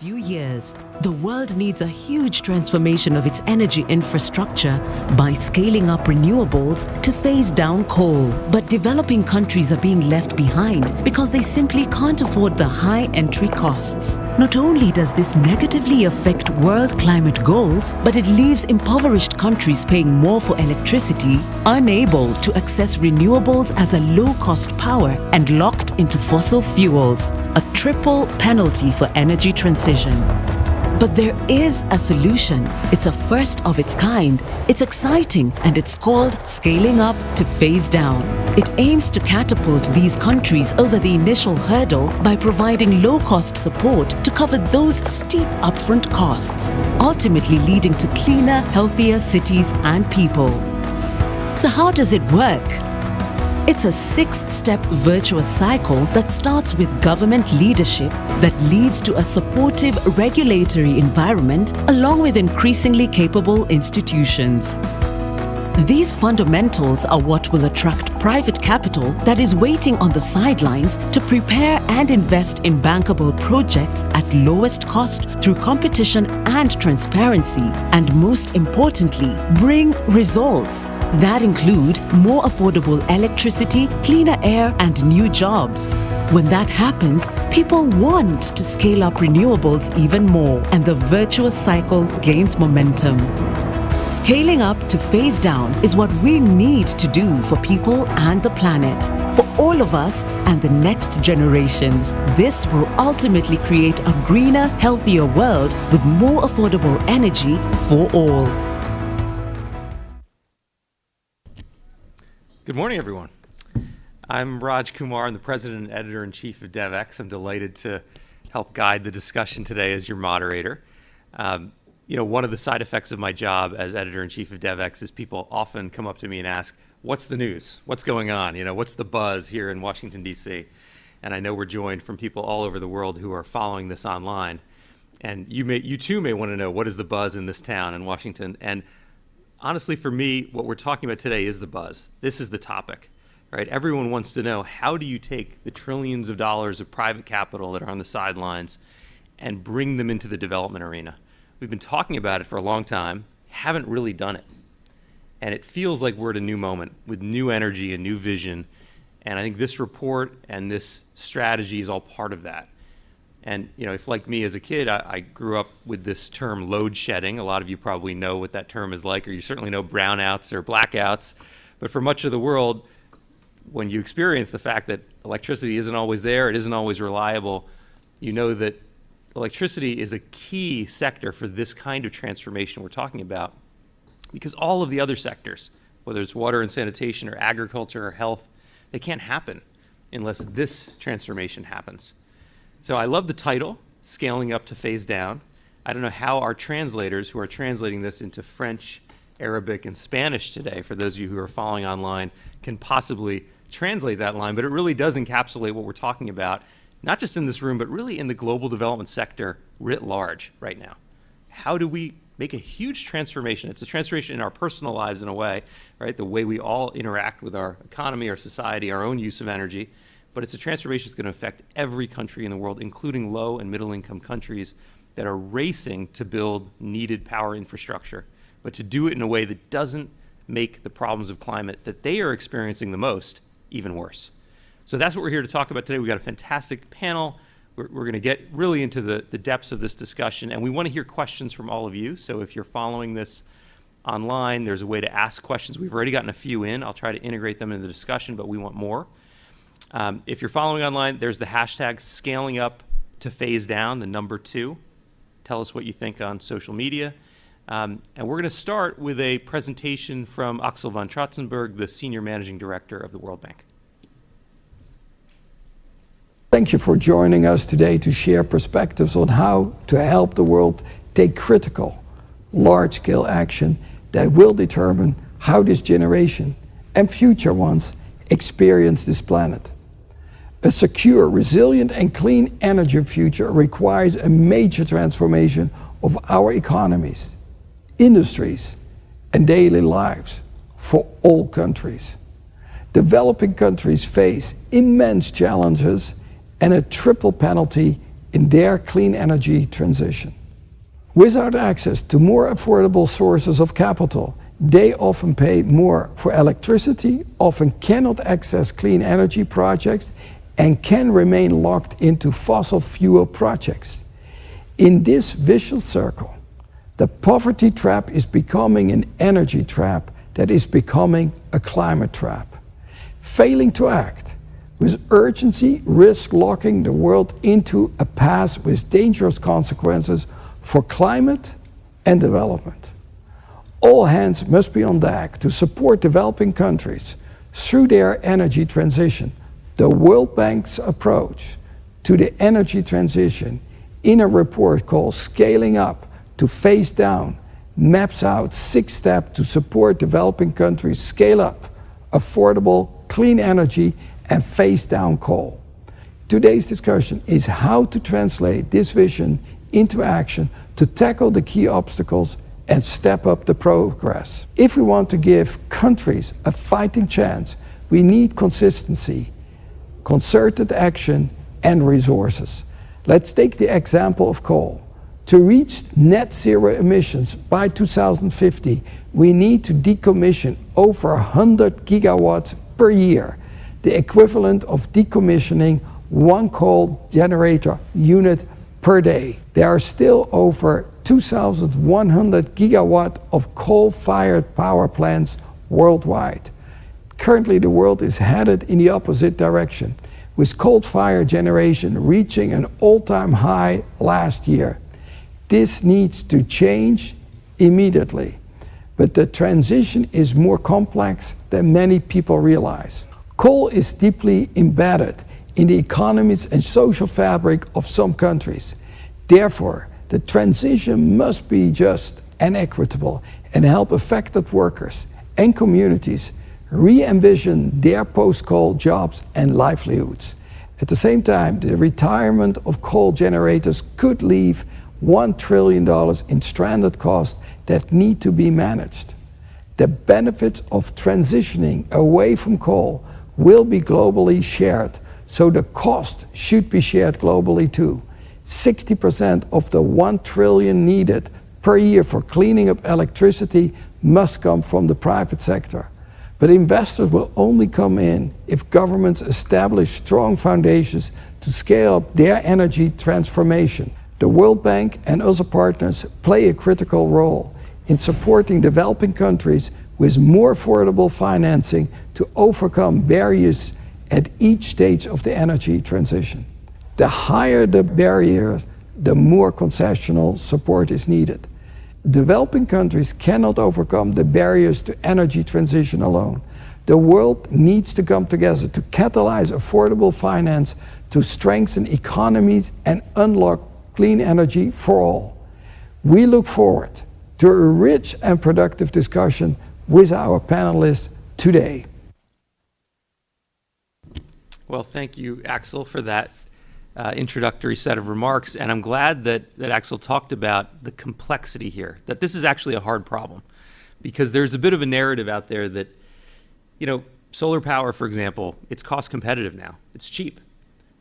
few years, the world needs a huge transformation of its energy infrastructure by scaling up renewables to phase down coal. But developing countries are being left behind because they simply can't afford the high entry costs. Not only does this negatively affect world climate goals, but it leaves impoverished countries paying more for electricity, unable to access renewables as a low-cost power, and locked into fossil fuels, a triple penalty for energy transition. But there is a solution. It's a first of its kind. It's exciting, and it's called Scaling Up to Phase Down. It aims to catapult these countries over the initial hurdle by providing low-cost support to cover those steep upfront costs, ultimately leading to cleaner, healthier cities and people. So how does it work? It's a 6-step virtuous cycle that starts with government leadership that leads to a supportive regulatory environment along with increasingly capable institutions. These fundamentals are what will attract private capital that is waiting on the sidelines to prepare and invest in bankable projects at lowest cost through competition and transparency, and most importantly, bring results that include more affordable electricity, cleaner air, and new jobs. When that happens, people want to scale up renewables even more, and the virtuous cycle gains momentum. Scaling up to phase down is what we need to do for people and the planet, for all of us and the next generations. This will ultimately create a greener, healthier world with more affordable energy for all. Good morning, everyone. I'm Raj Kumar. I'm the president and editor-in-chief of DevX. I'm delighted to help guide the discussion today as your moderator. One of the side effects of my job as editor-in-chief of DevX is people often come up to me and ask, what's the news? What's going on? What's the buzz here in Washington, D.C.? And I know we're joined from people all over the world who are following this online. And you too may want to know, what is the buzz in this town in Washington? And honestly, for me, what we're talking about today is the buzz. This is the topic, right? Everyone wants to know, how do you take the trillions of dollars of private capital that are on the sidelines and bring them into the development arena? We've been talking about it for a long time, haven't really done it. And it feels like we're at a new moment with new energy and new vision. And I think this report and this strategy is all part of that. And if, like me as a kid, I grew up with this term load shedding. A lot of you probably know what that term is like, or you certainly know brownouts or blackouts. But for much of the world, when you experience the fact that electricity isn't always there, it isn't always reliable, you know that electricity is a key sector for this kind of transformation we're talking about, because all of the other sectors, whether it's water and sanitation or agriculture or health, they can't happen unless this transformation happens. So I love the title, Scaling Up to Phase Down. I don't know how our translators who are translating this into French, Arabic, and Spanish today, for those of you who are following online, can possibly translate that line, but it really does encapsulate what we're talking about, not just in this room, but really in the global development sector writ large right now. How do we make a huge transformation? It's a transformation in our personal lives in a way, right? The way we all interact with our economy, our society, our own use of energy. But it's a transformation that's going to affect every country in the world, including low and middle income countries that are racing to build needed power infrastructure, but to do it in a way that doesn't make the problems of climate that they are experiencing the most even worse. So that's what we're here to talk about today. We've got a fantastic panel. We're going to get really into the depths of this discussion, and we want to hear questions from all of you. So if you're following this online, there's a way to ask questions. We've already gotten a few in. I'll try to integrate them in the discussion, but we want more. If you're following online, there's the hashtag Scaling Up to Phase Down, the number 2. Tell us what you think on social media. And we're going to start with a presentation from Axel von Trotzenberg, the Senior Managing Director of the World Bank. Thank you for joining us today to share perspectives on how to help the world take critical, large-scale action that will determine how this generation and future ones experience this planet. A secure, resilient, and clean energy future requires a major transformation of our economies, industries, and daily lives for all countries. Developing countries face immense challenges and a triple penalty in their clean energy transition. Without access to more affordable sources of capital, they often pay more for electricity, often cannot access clean energy projects, and can remain locked into fossil fuel projects. In this vicious circle, the poverty trap is becoming an energy trap that is becoming a climate trap. Failing to act with urgency risks locking the world into a path with dangerous consequences for climate and development. All hands must be on deck to support developing countries through their energy transition. The World Bank's approach to the energy transition in a report called Scaling Up to Phase Down maps out 6 steps to support developing countries scale up affordable clean energy and phase down coal. Today's discussion is how to translate this vision into action to tackle the key obstacles and step up the progress. If we want to give countries a fighting chance, we need consistency, concerted action, and resources. Let's take the example of coal. To reach net zero emissions by 2050, we need to decommission over 100 gigawatts per year, the equivalent of decommissioning 1 coal generator unit per day. There are still over 2,100 gigawatt of coal-fired power plants worldwide. Currently, the world is headed in the opposite direction, with coal-fired generation reaching an all-time high last year. This needs to change immediately, but the transition is more complex than many people realize. Coal is deeply embedded in the economies and social fabric of some countries. Therefore, the transition must be just and equitable and help affected workers and communities re-envision their post-coal jobs and livelihoods. At the same time, the retirement of coal generators could leave $1 trillion in stranded costs that need to be managed. The benefits of transitioning away from coal will be globally shared, so the cost should be shared globally too. 60% of the $1 trillion needed per year for cleaning up electricity must come from the private sector. But investors will only come in if governments establish strong foundations to scale up their energy transformation. The World Bank and other partners play a critical role in supporting developing countries with more affordable financing to overcome barriers at each stage of the energy transition. The higher the barriers, the more concessional support is needed. Developing countries cannot overcome the barriers to energy transition alone. The world needs to come together to catalyze affordable finance, to strengthen economies and unlock clean energy for all. We look forward to a rich and productive discussion with our panelists today. Well, thank you, Axel, for that introductory set of remarks. And I'm glad that Axel talked about the complexity here, that this is actually a hard problem, because there's a bit of a narrative out there that, you know, solar power, for example, it's cost competitive now. It's cheap.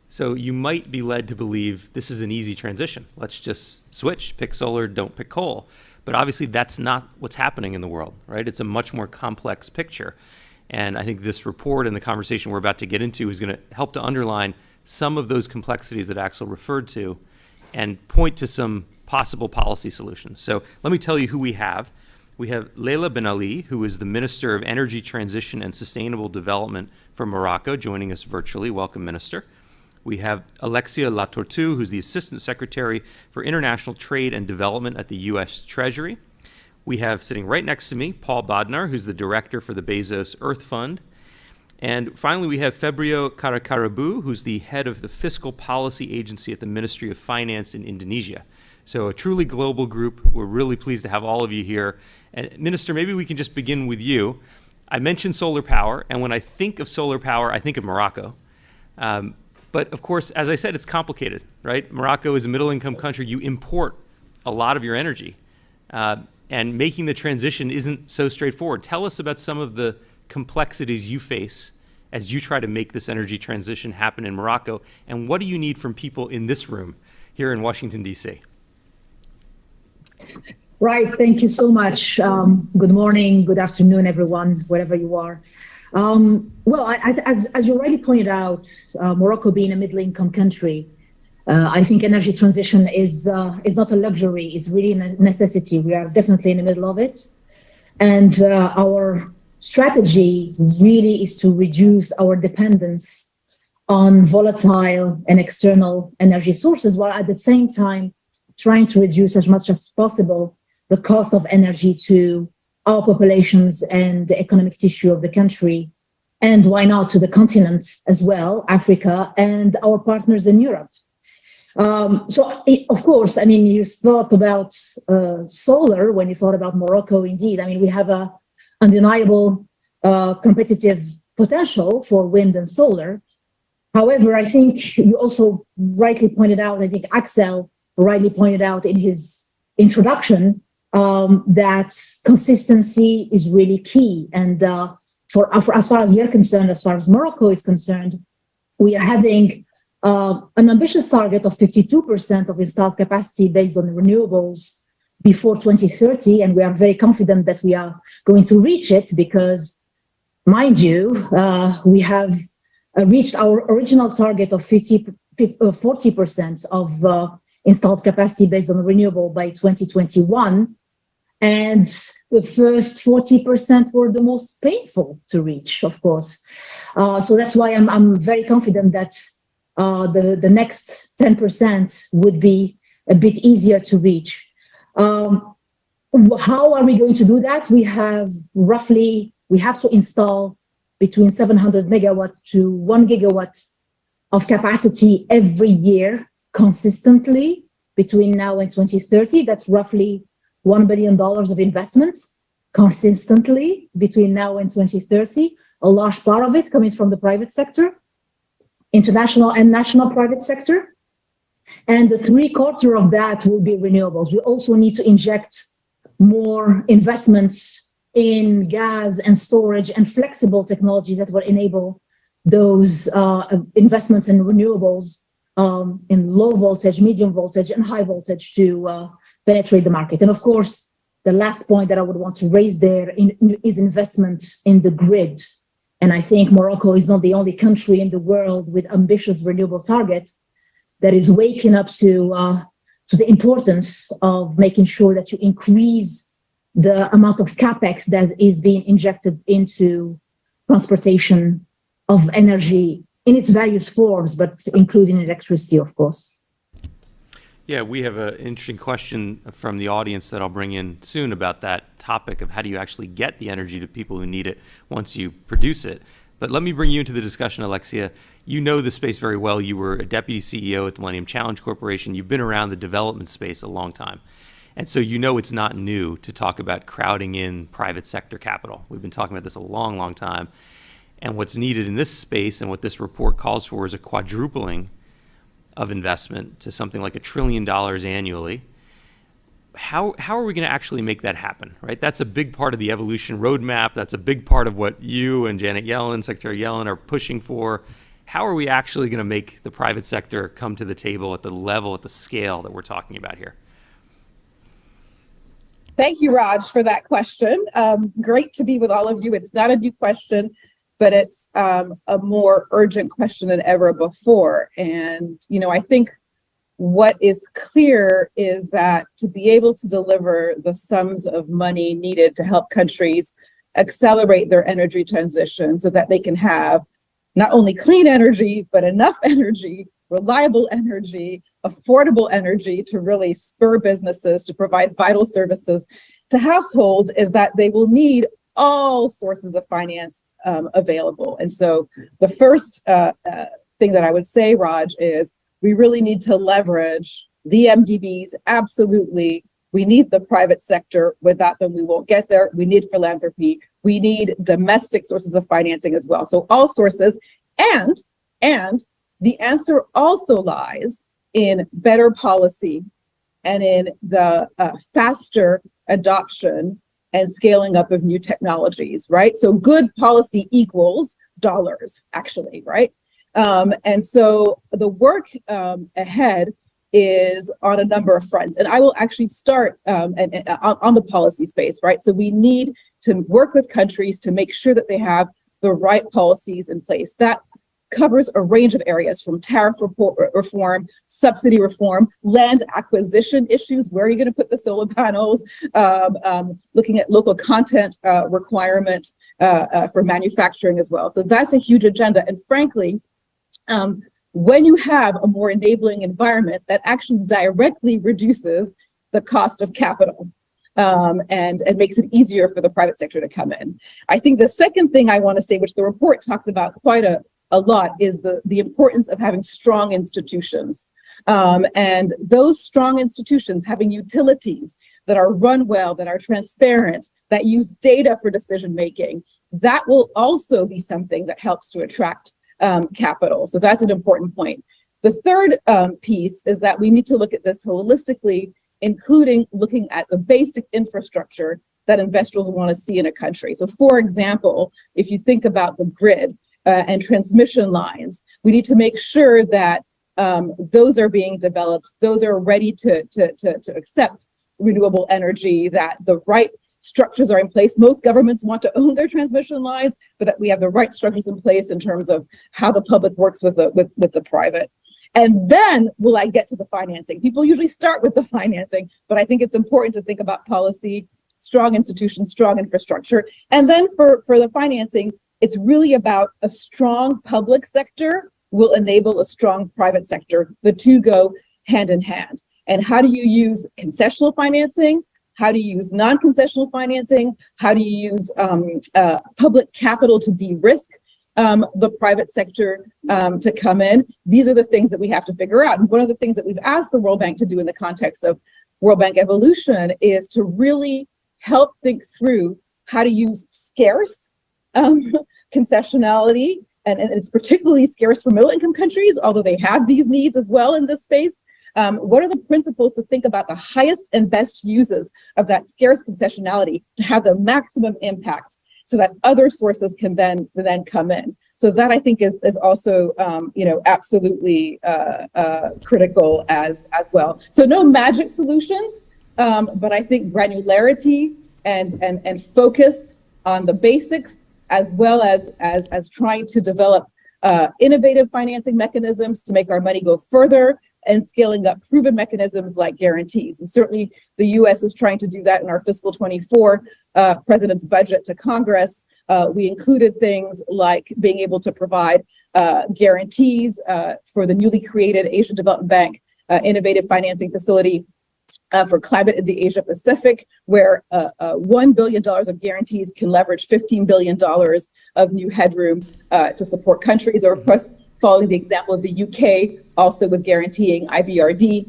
So you might be led to believe this is an easy transition. Let's just switch, pick solar, don't pick coal. But obviously that's not what's happening in the world, right? It's a much more complex picture. And I think this report and the conversation we're about to get into is going to help to underline some of those complexities that Axel referred to and point to some possible policy solutions. So let me tell you who we have. We have Leila Ben Ali, who is the Minister of Energy Transition and Sustainable Development for Morocco, joining us virtually. Welcome, Minister. We have Alexia Latortue, who's the Assistant Secretary for International Trade and Development at the U.S. Treasury. We have, sitting right next to me, Paul Bodnar, who's the Director for the Bezos Earth Fund. And finally, we have Febrio Karakarabu, who's the Head of the Fiscal Policy Agency at the Ministry of Finance in Indonesia. So a truly global group. We're really pleased to have all of you here. And Minister, maybe we can just begin with you. I mentioned solar power, and when I think of solar power, I think of Morocco. But of course, as I said, it's complicated, right? Morocco is a middle-income country. You import a lot of your energy, and making the transition isn't so straightforward. Tell us about some of the complexities you face as you try to make this energy transition happen in Morocco, and what do you need from people in this room here in Washington, D.C. Right. Thank you so much. Good morning, good afternoon, everyone, wherever you are. As you already pointed out, Morocco being a middle-income country, I think energy transition is not a luxury; it's really a necessity. We are definitely in the middle of it, and our strategy really is to reduce our dependence on volatile and external energy sources, while at the same time trying to reduce as much as possible the cost of energy to our populations and the economic tissue of the country, and why not to the continent as well, Africa, and our partners in Europe. Of course, I mean, you thought about solar when you thought about Morocco, indeed. I mean, we have a undeniable competitive potential for wind and solar. However, I think you also rightly pointed out, I think Axel rightly pointed out in his introduction, that consistency is really key. And for as far as we are concerned, as far as Morocco is concerned, we are having an ambitious target of 52% of installed capacity based on renewables before 2030. And we are very confident that we are going to reach it because, mind you, we have reached our original target of 40% of installed capacity based on renewable by 2021. And the first 40% were the most painful to reach, of course. So that's why I'm very confident that the next 10% would be a bit easier to reach. How are we going to do that? We have to install between 700 megawatt to 1 gigawatt of capacity every year consistently between now and 2030. That's roughly $1 billion of investments consistently between now and 2030, a large part of it coming from the private sector, international and national private sector. And the 3/4 of that will be renewables. We also need to inject more investments in gas and storage and flexible technologies that will enable those investments in renewables in low voltage, medium voltage, and high voltage to penetrate the market. And of course, the last point that I would want to raise there is investment in the grid. And I think Morocco is not the only country in the world with ambitious renewable targets that is waking up to the importance of making sure that you increase the amount of capex that is being injected into transportation of energy in its various forms, but including electricity, of course. Yeah, we have an interesting question from the audience that I'll bring in soon about that topic of how do you actually get the energy to people who need it once you produce it. But let me bring you into the discussion, Alexia. You know the space very well. You were a deputy CEO at the Millennium Challenge Corporation. You've been around the development space a long time. And so you know it's not new to talk about crowding in private sector capital. We've been talking about this a long, long time. And what's needed in this space and what this report calls for is a quadrupling of investment to something like $1 trillion annually. How are we going to actually make that happen, right? That's a big part of the evolution roadmap. That's a big part of what you and Janet Yellen, Secretary Yellen, are pushing for. How are we actually going to make the private sector come to the table at the level, at the scale that we're talking about here? Thank you, Raj, for that question. Great to be with all of you. It's not a new question, but it's a more urgent question than ever before. And, you know, I think what is clear is that to be able to deliver the sums of money needed to help countries accelerate their energy transition so that they can have not only clean energy, but enough energy, reliable energy, affordable energy to really spur businesses to provide vital services to households, is that they will need all sources of finance available. And so the first thing that I would say, Raj, is we really need to leverage the MDBs. Absolutely. We need the private sector. Without them, we won't get there. We need philanthropy. We need domestic sources of financing as well. So all sources. And the answer also lies in better policy and in the faster adoption and scaling up of new technologies, right? So good policy equals dollars, actually, right? And so the work ahead is on a number of fronts. And I will actually start on the policy space, right? So we need to work with countries to make sure that they have the right policies in place. That covers a range of areas from tariff reform, subsidy reform, land acquisition issues. Where are you going to put the solar panels? Looking at local content requirement for manufacturing as well. So that's a huge agenda. And frankly, when you have a more enabling environment, that actually directly reduces the cost of capital. And makes it easier for the private sector to come in. I think the second thing I want to say, which the report talks about quite a lot, is the importance of having strong institutions. And those strong institutions, having utilities that are run well, that are transparent, that use data for decision making, that will also be something that helps to attract capital. So that's an important point. The third piece is that we need to look at this holistically, including looking at the basic infrastructure that investors want to see in a country. So for example, if you think about the grid and transmission lines, we need to make sure that those are being developed, those are ready to accept renewable energy, that the right structures are in place. Most governments want to own their transmission lines, but that we have the right structures in place in terms of how the public works with the private. And then will I get to the financing? People usually start with the financing, but I think it's important to think about policy, strong institutions, strong infrastructure. And then for the financing, it's really about a strong public sector will enable a strong private sector. The two go hand in hand. And how do you use concessional financing? How do you use non-concessional financing? How do you use public capital to de-risk the private sector to come in? These are the things that we have to figure out. And one of the things that we've asked the World Bank to do in the context of World Bank Evolution is to really help think through how to use scarce concessionality. And it's particularly scarce for middle-income countries, although they have these needs as well in this space. What are the principles to think about the highest and best uses of that scarce concessionality to have the maximum impact, so that other sources can then come in? So that I think is also absolutely critical as well. So no magic solutions, but I think granularity and focus on the basics, as well as trying to develop innovative financing mechanisms to make our money go further, and scaling up proven mechanisms like guarantees. And certainly the US is trying to do that in our fiscal 24 president's budget to Congress. We included things like being able to provide guarantees for the newly created Asian Development Bank Innovative Financing Facility for climate in the Asia Pacific, where $1 billion of guarantees can leverage $15 billion of new headroom to support countries, or of course, following the example of the UK, also with guaranteeing IBRD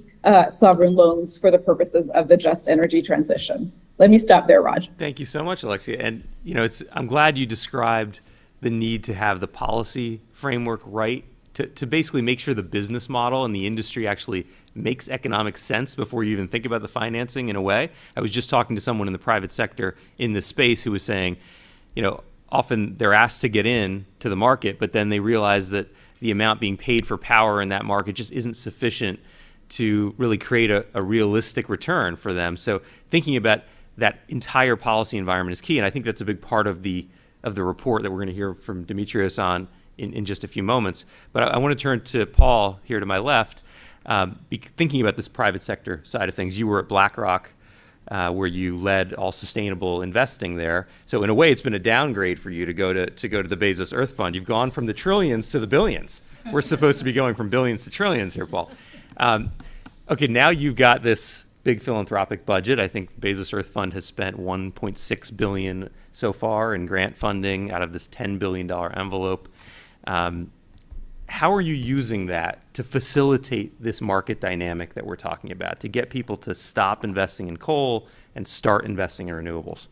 sovereign loans for the purposes of the just energy transition. Let me stop there, Raj. Thank you so much, Alexia. And I'm glad you described the need to have the policy framework right to basically make sure the business model and the industry actually makes economic sense before you even think about the financing in a way. I was just talking to someone in the private sector in this space who was saying, often they're asked to get in to the market, but then they realize that the amount being paid for power in that market just isn't sufficient to really create a realistic return for them. So thinking about that entire policy environment is key, and I think that's a big part of the report that we're going to hear from Dimitrios on in just a few moments. But I want to turn to Paul here to my left, thinking about this private sector side of things. You were at BlackRock, where you led all sustainable investing there. So in a way, it's been a downgrade for you to go to the Bezos Earth Fund. You've gone from the trillions to the billions. We're supposed to be going from billions to trillions here, Paul. Okay, now you've got this big philanthropic budget. I think Bezos Earth Fund has spent $1.6 billion so far in grant funding out of this $10 billion envelope. How are you using that to facilitate this market dynamic that we're talking about, to get people to stop investing in coal and start investing in renewables?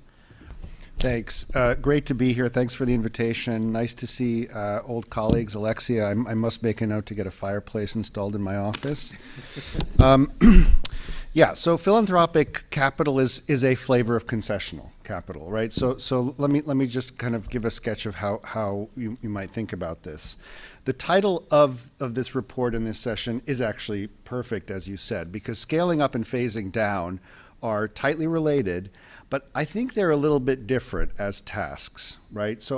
Thanks. Great to be here. Thanks for the invitation. Nice to see old colleagues. Alexia, I must make a note to get a fireplace installed in my office. Yeah, so philanthropic capital is a flavor of concessional capital, right? So let me just kind of give a sketch of how you might think about this. The title of this report in this session is actually perfect, as you said, because scaling up and phasing down are tightly related, but I think they're a little bit different as tasks, right? So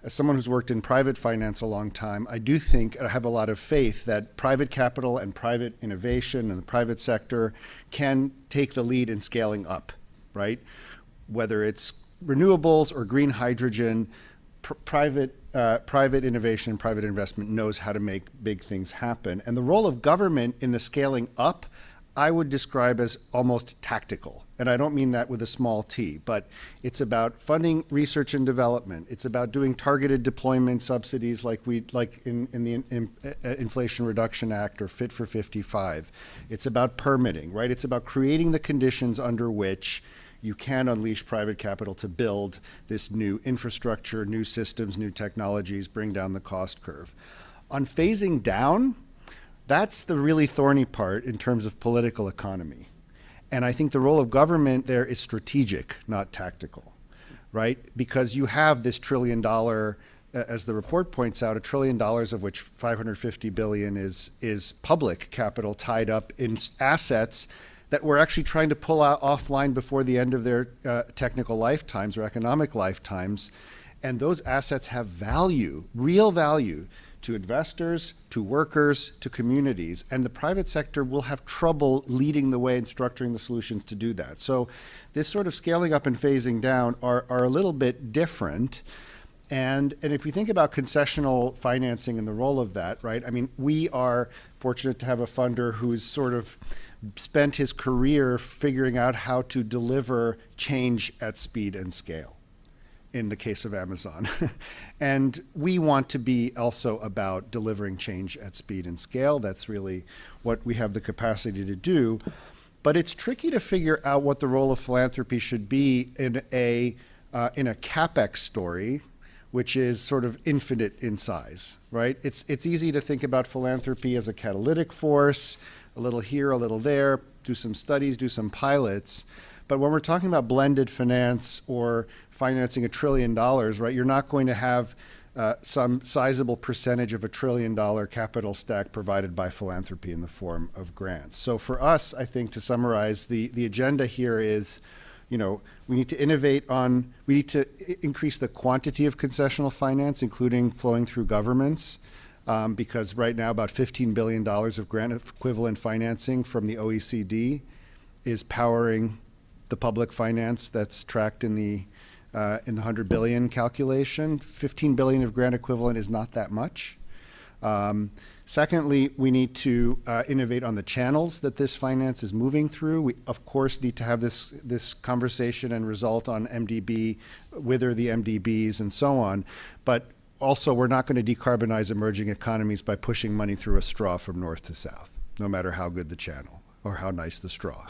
as someone who's worked in private finance a long time, I do think, I have a lot of faith that private capital and private innovation and the private sector can take the lead in scaling up, right? Whether it's renewables or green hydrogen, private innovation, private investment knows how to make big things happen. And the role of government in the scaling up, I would describe as almost tactical. And I don't mean that with a small t, but it's about funding research and development. It's about doing targeted deployment subsidies like in the Inflation Reduction Act or Fit for 55. It's about permitting, right? It's about creating the conditions under which you can unleash private capital to build this new infrastructure, new systems, new technologies, bring down the cost curve. On phasing down, that's the really thorny part in terms of political economy. And I think the role of government there is strategic, not tactical, right? Because you have this $1 trillion, as the report points out, $1 trillion of which 550 billion is public capital tied up in assets that we're actually trying to pull out offline before the end of their technical lifetimes or economic lifetimes. And those assets have value, real value, to investors, to workers, to communities, and the private sector will have trouble leading the way and structuring the solutions to do that. So this sort of scaling up and phasing down are a little bit different. And if we think about concessional financing and the role of that, right? I mean, we are fortunate to have a funder who's sort of spent his career figuring out how to deliver change at speed and scale, in the case of Amazon. And we want to be also about delivering change at speed and scale. That's really what we have the capacity to do. But it's tricky to figure out what the role of philanthropy should be in a CapEx story, which is sort of infinite in size, right? It's easy to think about philanthropy as a catalytic force, a little here, a little there, do some studies, do some pilots. But when we're talking about blended finance or financing $1 trillion, right, you're not going to have some sizable percentage of $1 trillion capital stack provided by philanthropy in the form of grants. So for us, I think, to summarize, the agenda here is, we need to innovate we need to increase the quantity of concessional finance, including flowing through governments, because right now about $15 billion of grant equivalent financing from the OECD is powering the public finance that's tracked in the 100 billion calculation. 15 billion of grant equivalent is not that much. Secondly, we need to innovate on the channels that this finance is moving through. We, of course, need to have this conversation and result on MDB, wither the MDBs and so on. But also, we're not going to decarbonize emerging economies by pushing money through a straw from north to south, no matter how good the channel or how nice the straw.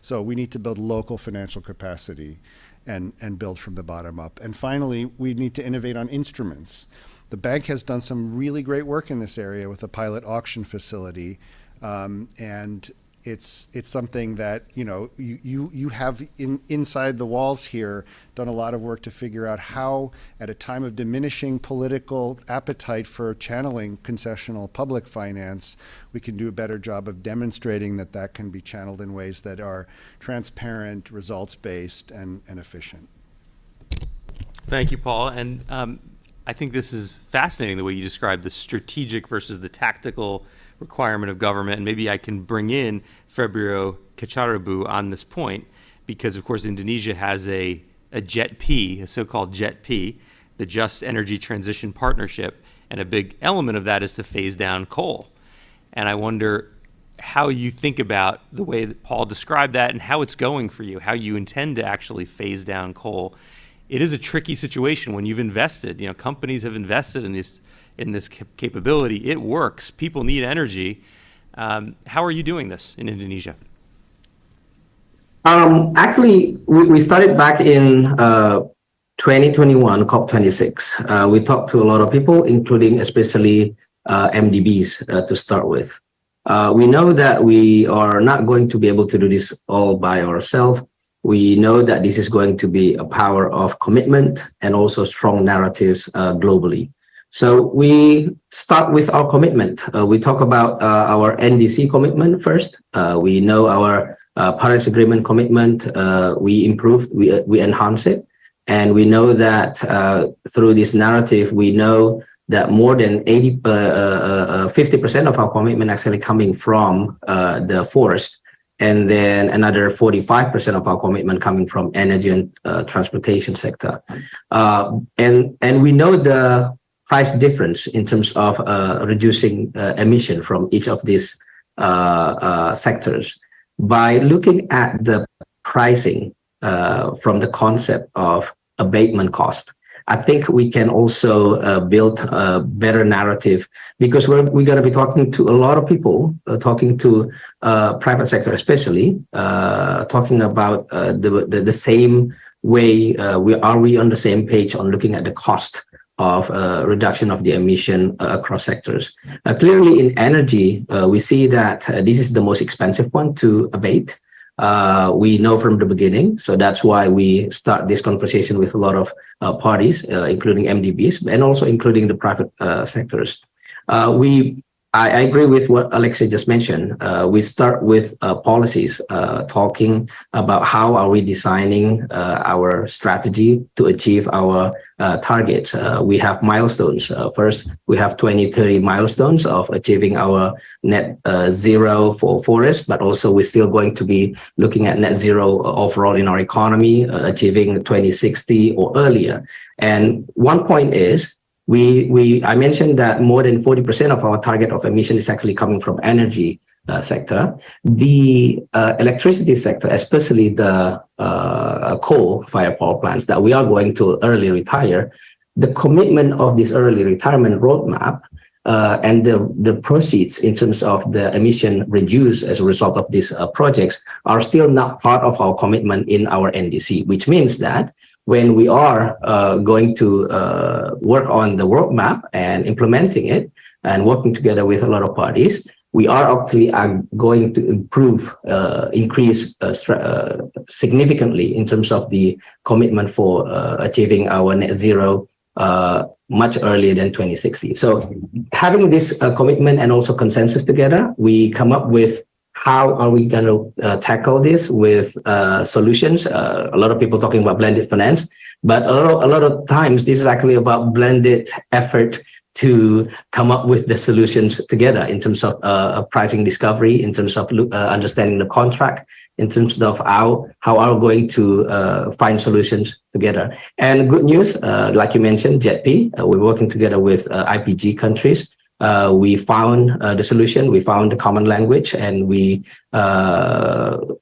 So we need to build local financial capacity and build from the bottom up. And finally, we need to innovate on instruments. The bank has done some really great work in this area with a pilot auction facility, and it's something that you have inside the walls here done a lot of work to figure out how, at a time of diminishing political appetite for channeling concessional public finance, we can do a better job of demonstrating that can be channeled in ways that are transparent, results-based, and efficient. Thank you, Paul. And I think this is fascinating, the way you describe the strategic versus the tactical requirement of government. And maybe I can bring in Febrio Kecarabu on this point, because of course Indonesia has a JETP, a so-called JETP, the Just Energy Transition Partnership, and a big element of that is to phase down coal. And I wonder how you think about the way that Paul described that and how it's going for you, how you intend to actually phase down coal. It is a tricky situation when you've invested, companies have invested in this capability. It works. People need energy. How are you doing this in Indonesia? Actually, we started back in 2021, COP26. We talked to a lot of people, including especially MDBs to start with. We know that we are not going to be able to do this all by ourselves. We know that this is going to be a power of commitment and also strong narratives globally. So we start with our commitment. We talk about our NDC commitment first. We know our Paris Agreement commitment. We improved, we enhanced it. And we know that through this narrative, we know that more than 50% of our commitment actually coming from the forest, and then another 45% of our commitment coming from energy and transportation sector. And we know the price difference in terms of reducing emission from each of these sectors. By looking at the pricing from the concept of abatement cost, I think we can also build a better narrative, because we're going to be talking to a lot of people, talking to private sector especially, talking about the same way. Are we on the same page on looking at the cost of reduction of the emission across sectors? Clearly in energy, we see that this is the most expensive one to abate. We know from the beginning, so that's why we start this conversation with a lot of parties, including MDBs and also including the private sectors. I agree with what Alexei just mentioned. We start with policies, talking about how are we designing our strategy to achieve our targets. We have milestones. First, we have 2030 milestones of achieving our net zero for forests, but also we're still going to be looking at net zero overall in our economy, achieving 2060 or earlier. And one point is, I mentioned that more than 40% of our target of emission is actually coming from energy sector. The electricity sector, especially the coal-fired power plants that we are going to early retire, the commitment of this early retirement roadmap and the proceeds in terms of the emission reduced as a result of these projects are still not part of our commitment in our NDC, which means that when we are going to work on the roadmap and implementing it and working together with a lot of parties, we are actually going to increase significantly in terms of the commitment for achieving our net zero much earlier than 2060. So having this commitment and also consensus together, we come up with how are we going to tackle this with solutions. A lot of people talking about blended finance, but a lot of times this is actually about blended effort to come up with the solutions together in terms of pricing discovery, in terms of understanding the contract, in terms of how are we going to find solutions together. And good news, like you mentioned, JETP, we're working together with IPG countries. We found the solution, we found the common language, and we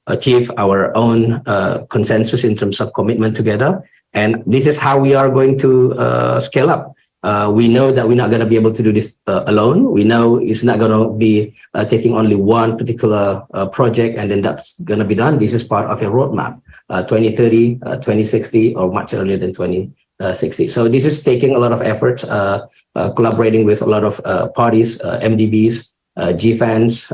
achieve our own consensus in terms of commitment together. And this is how we are going to scale up. We know that we're not going to be able to do this alone. We know it's not going to be taking only one particular project and then that's going to be done. This is part of a roadmap, 2030, 2060, or much earlier than 2060. So this is taking a lot of effort, collaborating with a lot of parties, MDBs, GFANs,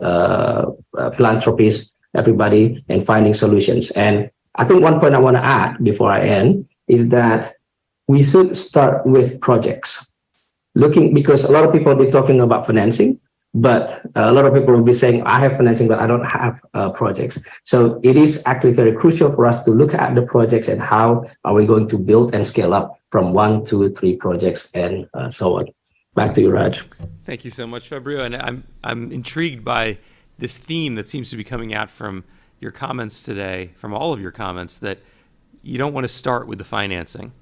philanthropists, everybody, and finding solutions. And I think one point I want to add before I end is that we should start with projects. Because a lot of people will be talking about financing, but a lot of people will be saying, I have financing, but I don't have projects. So it is actually very crucial for us to look at the projects and how are we going to build and scale up from 1, 2, 3 projects and so on. Back to you, Raj. Thank you so much, Fabrio. And I'm intrigued by this theme that seems to be coming out from your comments today, from all of your comments, that you don't want to start with the financing.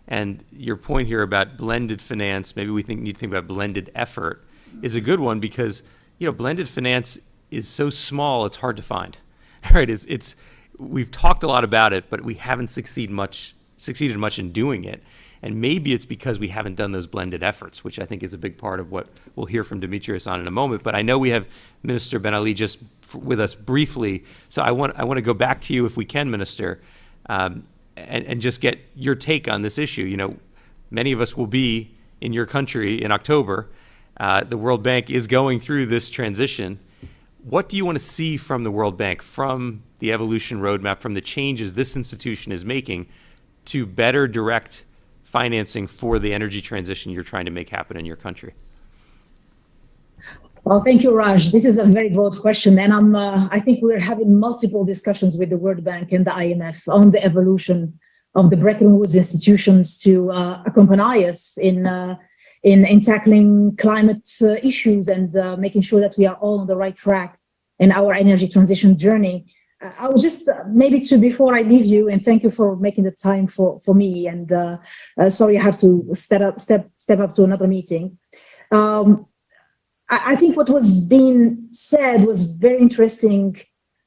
And your point here about blended finance, maybe we need to think about blended effort, is a good one because, blended finance is so small, it's hard to find. Right? We've talked a lot about it, but we haven't succeeded much in doing it. And maybe it's because we haven't done those blended efforts, which I think is a big part of what we'll hear from Demetrios on in a moment. But I know we have Minister Ben Ali just with us briefly. So I want to go back to you if we can, Minister, and just get your take on this issue. Many of us will be in your country in October. The World Bank is going through this transition. What do you want to see from the World Bank, from the evolution roadmap, from the changes this institution is making to better direct financing for the energy transition you're trying to make happen in your country? Well, thank you, Raj. This is a very broad question, and I think we're having multiple discussions with the World Bank and the IMF on the evolution of the Bretton Woods institutions to accompany us in tackling climate issues and making sure that we are all on the right track in our energy transition journey. I would just before I leave you, and thank you for making the time for me. And sorry, I have to step up to another meeting. I think what was being said was very interesting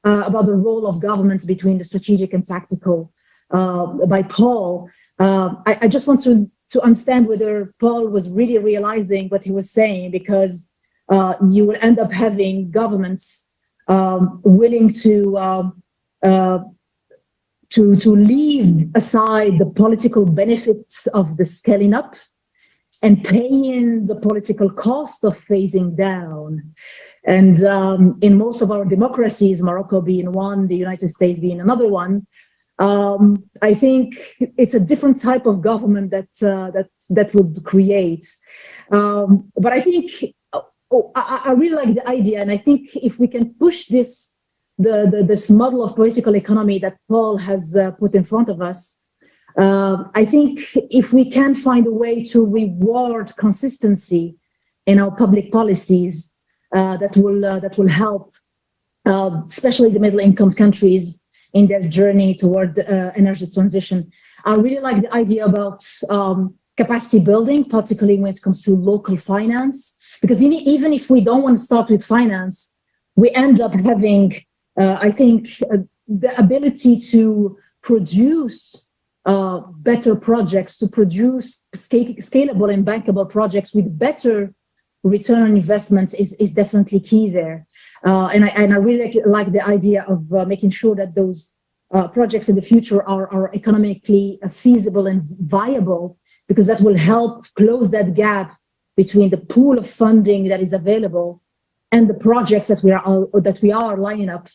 about the role of governments between the strategic and tactical by Paul. I just want to understand whether Paul was really realizing what he was saying, because you will end up having governments willing to leave aside the political benefits of the scaling up and paying the political cost of phasing down. And in most of our democracies, Morocco being one, the United States being another one, I think it's a different type of government that would create. But I think I really like the idea, and I think if we can push this model of political economy that Paul has put in front of us, I think if we can find a way to reward consistency in our public policies, that will help, especially the middle-income countries in their journey toward energy transition. I really like the idea about capacity building, particularly when it comes to local finance, because even if we don't want to start with finance, we end up having, I think, the ability to produce better projects, to produce scalable and bankable projects with better return on investment is definitely key there. And I really like the idea of making sure that those projects in the future are economically feasible and viable, because that will help close that gap between the pool of funding that is available and the projects that we are lining up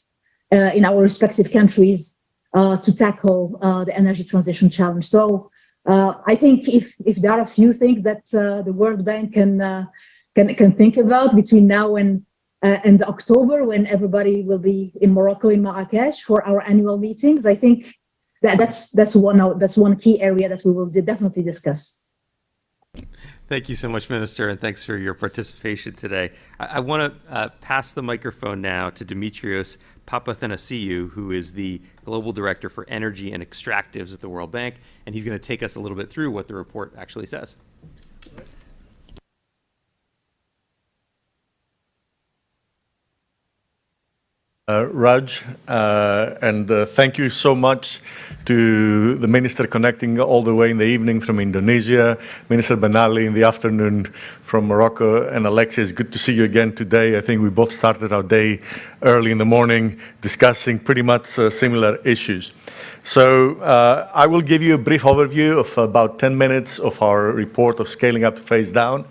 in our respective countries to tackle the energy transition challenge. So I think if there are a few things that the World Bank can think about between now and October, when everybody will be in Morocco, in Marrakesh, for our annual meetings, I think that's one key area that we will definitely discuss. Thank you so much, Minister, and thanks for your participation today. I want to pass the microphone now to Dimitrios Papathanasiou, who is the Global Director for Energy and Extractives at the World Bank, and he's going to take us a little bit through what the report actually says. Raj, and thank you so much to the Minister connecting all the way in the evening from Indonesia, Minister Ben Ali in the afternoon from Morocco, and Alexia, it's good to see you again today. I think we both started our day early in the morning discussing pretty much similar issues. So I will give you a brief overview of about 10 minutes of our report of Scaling Up to Phase Down.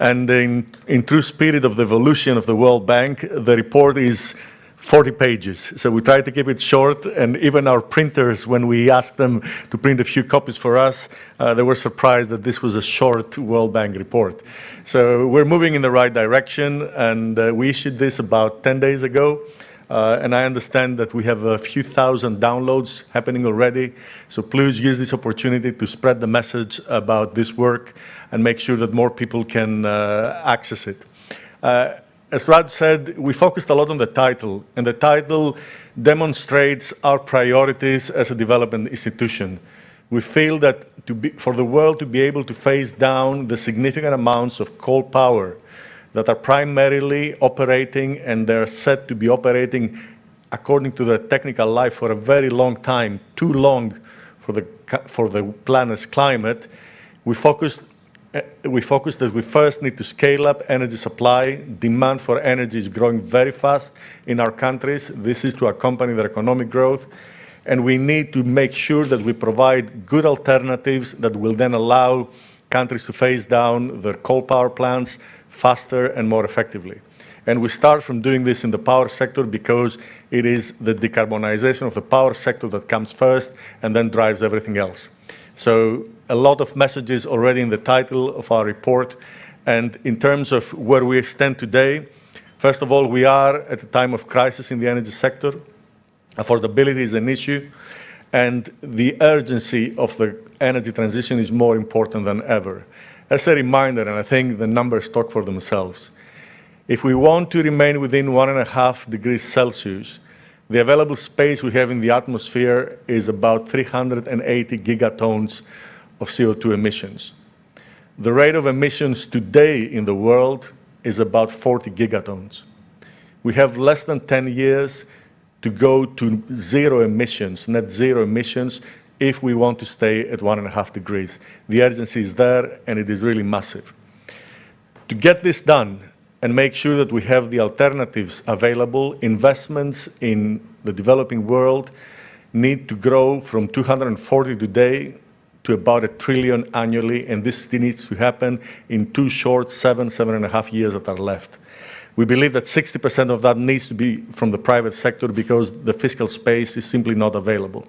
And in true spirit of the evolution of the World Bank, the report is 40 pages. So we try to keep it short, and even our printers, when we asked them to print a few copies for us, they were surprised that this was a short World Bank report. So we're moving in the right direction, and we issued this about 10 days ago. And I understand that we have a few thousand downloads happening already. So please use this opportunity to spread the message about this work and make sure that more people can access it. As Raj said, we focused a lot on the title, and the title demonstrates our priorities as a development institution. We feel that for the world to be able to phase down the significant amounts of coal power that are primarily operating, and they're set to be operating according to their technical life for a very long time, too long for the planet's climate, we focused that we first need to scale up energy supply. Demand for energy is growing very fast in our countries. This is to accompany their economic growth. And we need to make sure that we provide good alternatives that will then allow countries to phase down their coal power plants faster and more effectively. And we start from doing this in the power sector because it is the decarbonization of the power sector that comes first and then drives everything else. So a lot of messages already in the title of our report. And in terms of where we stand today, first of all, we are at a time of crisis in the energy sector. Affordability is an issue, and the urgency of the energy transition is more important than ever. As a reminder, and I think the numbers talk for themselves, if we want to remain within 1.5 degrees Celsius, the available space we have in the atmosphere is about 380 gigatons of CO2 emissions. The rate of emissions today in the world is about 40 gigatons. We have less than 10 years to go to zero emissions, net zero emissions, if we want to stay at 1.5 degrees. The urgency is there, and it is really massive. To get this done and make sure that we have the alternatives available, investments in the developing world need to grow from 240 today to about $1 trillion annually, and this needs to happen in 2 short 7.5 years that are left. We believe that 60% of that needs to be from the private sector because the fiscal space is simply not available.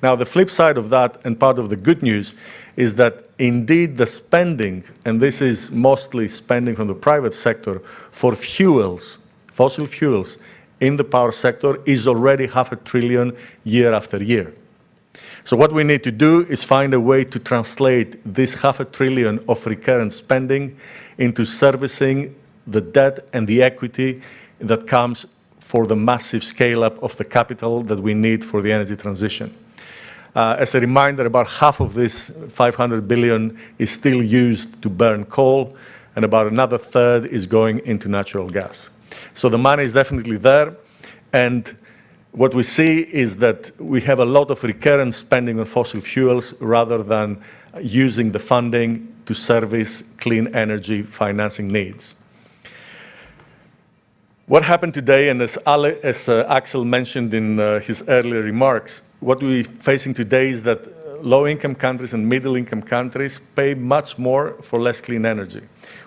Now, the flip side of that, and part of the good news, is that indeed the spending, and this is mostly spending from the private sector, for fuels, fossil fuels, in the power sector is already $500 billion year after year. So what we need to do is find a way to translate this $500 billion of recurrent spending into servicing the debt and the equity that comes for the massive scale-up of the capital that we need for the energy transition. As a reminder, about half of this $500 billion is still used to burn coal, and about another third is going into natural gas. So the money is definitely there, and what we see is that we have a lot of recurrent spending on fossil fuels rather than using the funding to service clean energy financing needs. What happened today, and as Axel mentioned in his earlier remarks, what we're facing today is that low-income countries and middle-income countries pay much more for less clean energy.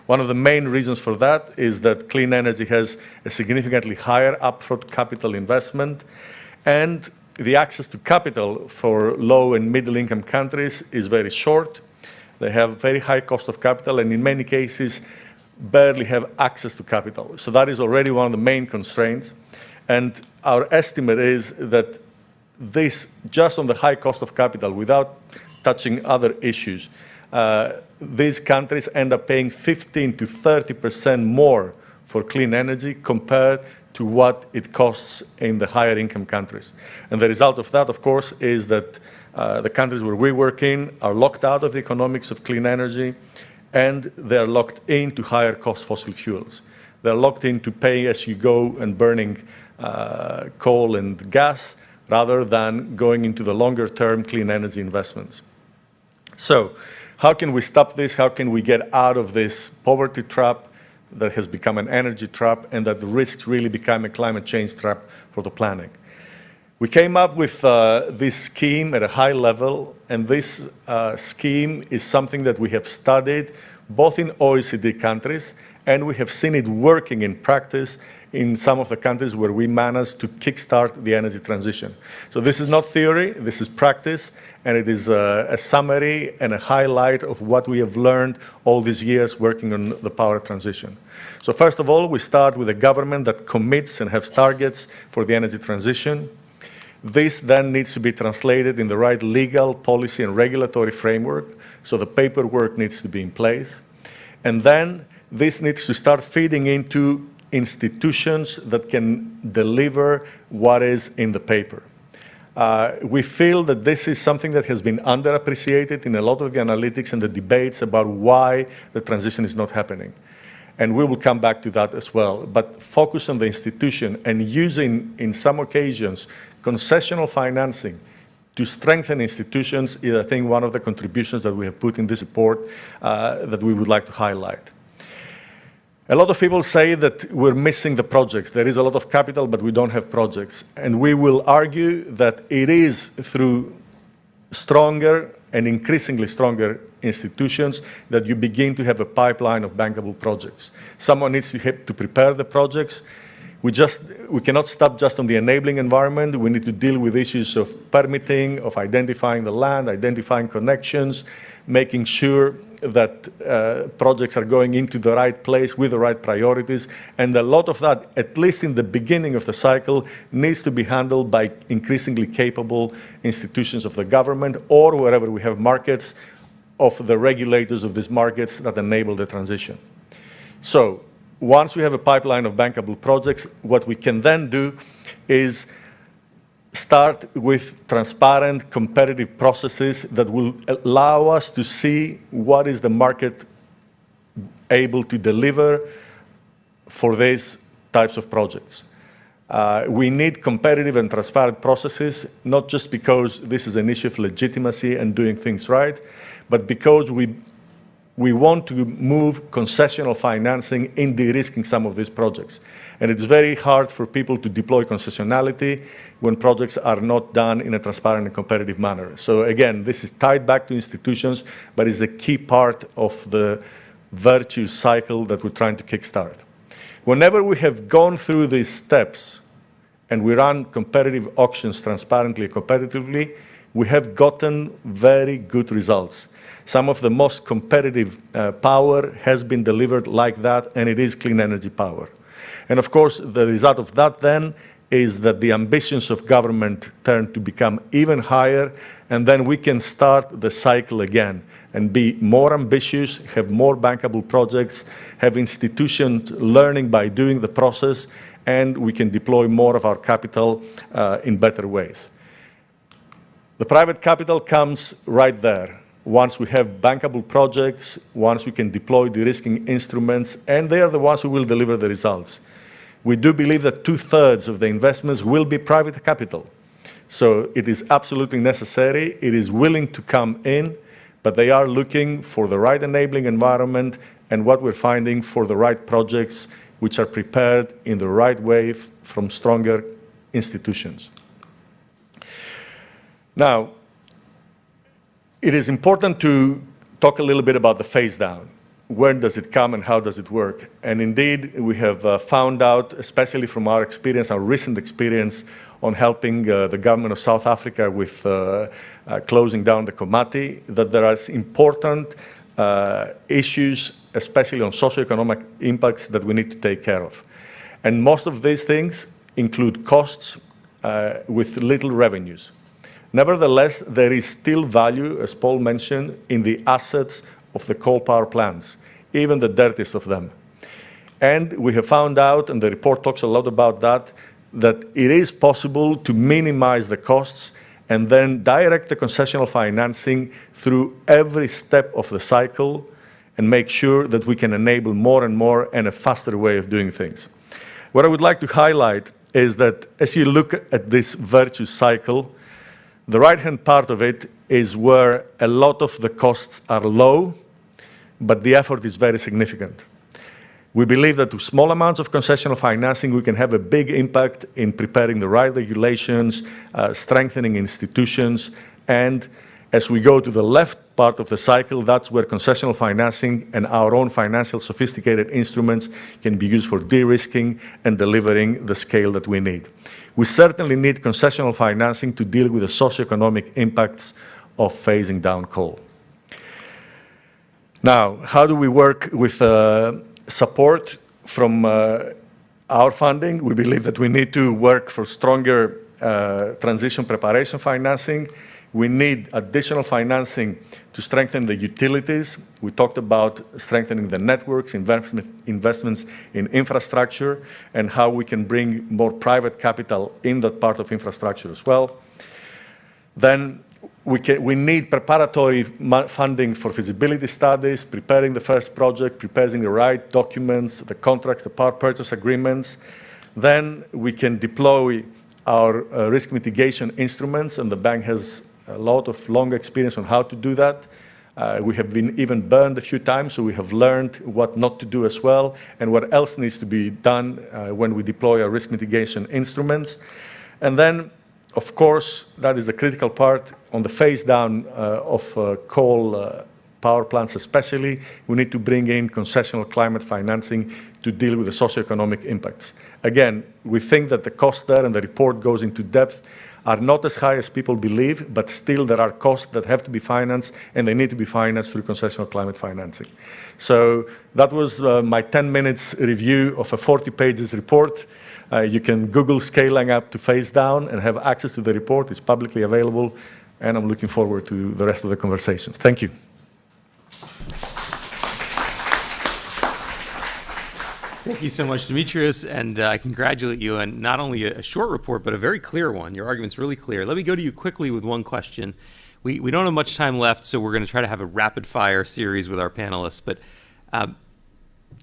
One of the main reasons for that is that clean energy has a significantly higher upfront capital investment, and the access to capital for low and middle-income countries is very short. They have very high cost of capital, and in many cases, barely have access to capital. So that is already one of the main constraints. And our estimate is that this, just on the high cost of capital, without touching other issues, these countries end up paying 15 to 30% more for clean energy compared to what it costs in the higher income countries. And the result of that, of course, is that the countries where we work in are locked out of the economics of clean energy, and they're locked into higher cost fossil fuels. They're locked into pay as you go and burning coal and gas rather than going into the longer term clean energy investments. So how can we stop this? How can we get out of this poverty trap that has become an energy trap and that risks really become a climate change trap for the planet? We came up with this scheme at a high level, and this scheme is something that we have studied both in OECD countries, and we have seen it working in practice in some of the countries where we managed to kickstart the energy transition. So this is not theory, this is practice, and it is a summary and a highlight of what we have learned all these years working on the power transition. So first of all, we start with a government that commits and has targets for the energy transition. This then needs to be translated in the right legal, policy, and regulatory framework, so the paperwork needs to be in place. And then this needs to start feeding into institutions that can deliver what is in the paper. We feel that this is something that has been underappreciated in a lot of the analytics and the debates about why the transition is not happening. And we will come back to that as well. But focus on the institution and using, in some occasions, concessional financing to strengthen institutions is, I think, one of the contributions that we have put in this report that we would like to highlight. A lot of people say that we're missing the projects. There is a lot of capital, but we don't have projects. And we will argue that it is through stronger and increasingly stronger institutions, that you begin to have a pipeline of bankable projects. Someone needs to help to prepare the projects. We cannot stop just on the enabling environment. We need to deal with issues of permitting, of identifying the land, identifying connections, making sure that projects are going into the right place with the right priorities. And a lot of that, at least in the beginning of the cycle, needs to be handled by increasingly capable institutions of the government, or wherever we have markets, of the regulators of these markets that enable the transition. So once we have a pipeline of bankable projects, what we can then do is start with transparent, competitive processes that will allow us to see what is the market able to deliver for these types of projects. We need competitive and transparent processes, not just because this is an issue of legitimacy and doing things right, but because we want to move concessional financing in de-risking some of these projects. And it's very hard for people to deploy concessionality when projects are not done in a transparent and competitive manner. So again, this is tied back to institutions, but is a key part of the virtuous cycle that we're trying to kickstart. Whenever we have gone through these steps and we run competitive auctions transparently and competitively, we have gotten very good results. Some of the most competitive power has been delivered like that, and it is clean energy power. And of course, the result of that then is that the ambitions of government turn to become even higher, and then we can start the cycle again and be more ambitious, have more bankable projects, have institutions learning by doing the process, and we can deploy more of our capital in better ways. The private capital comes right there. Once we have bankable projects, once we can deploy de-risking instruments, and they are the ones who will deliver the results. We do believe that 2/3 of the investments will be private capital. So it is absolutely necessary. It is willing to come in, but they are looking for the right enabling environment and what we're finding for the right projects which are prepared in the right way from stronger institutions. Now, it is important to talk a little bit about the phase down. When does it come and how does it work? And indeed, we have found out, especially from our experience, our recent experience on helping the government of South Africa with closing down the Komati, that there are important issues, especially on socioeconomic impacts, that we need to take care of. And most of these things include costs with little revenues. Nevertheless, there is still value, as Paul mentioned, in the assets of the coal power plants, even the dirtiest of them. And we have found out, and the report talks a lot about that, that it is possible to minimize the costs and then direct the concessional financing through every step of the cycle and make sure that we can enable more and more and a faster way of doing things. What I would like to highlight is that as you look at this virtuous cycle, the right-hand part of it is where a lot of the costs are low, but the effort is very significant. We believe that with small amounts of concessional financing, we can have a big impact in preparing the right regulations, strengthening institutions, and as we go to the left part of the cycle, that's where concessional financing and our own financial sophisticated instruments can be used for de-risking and delivering the scale that we need. We certainly need concessional financing to deal with the socioeconomic impacts of phasing down coal. Now, how do we work with support from our funding? We believe that we need to work for stronger transition preparation financing. We need additional financing to strengthen the utilities. We talked about strengthening the networks, investments in infrastructure, and how we can bring more private capital in that part of infrastructure as well. Then we need preparatory funding for feasibility studies, preparing the first project, preparing the right documents, the contracts, the power purchase agreements. Then we can deploy our risk mitigation instruments, and the bank has a lot of long experience on how to do that. We have been even burned a few times, so we have learned what not to do as well, and what else needs to be done when we deploy our risk mitigation instruments. And then, of course, that is the critical part on the phase down of coal power plants especially, we need to bring in concessional climate financing to deal with the socioeconomic impacts. Again, we think that the cost there, and the report goes into depth, are not as high as people believe, but still there are costs that have to be financed, and they need to be financed through concessional climate financing. So that was my 10 minutes review of a 40 pages report. You can Google scaling up to phase down and have access to the report. It's publicly available, and I'm looking forward to the rest of the conversations. Thank you. Thank you so much, Demetrios, and I congratulate you on not only a short report, but a very clear one. Your argument's really clear. Let me go to you quickly with one question. We don't have much time left, so we're going to try to have a rapid-fire series with our panelists, but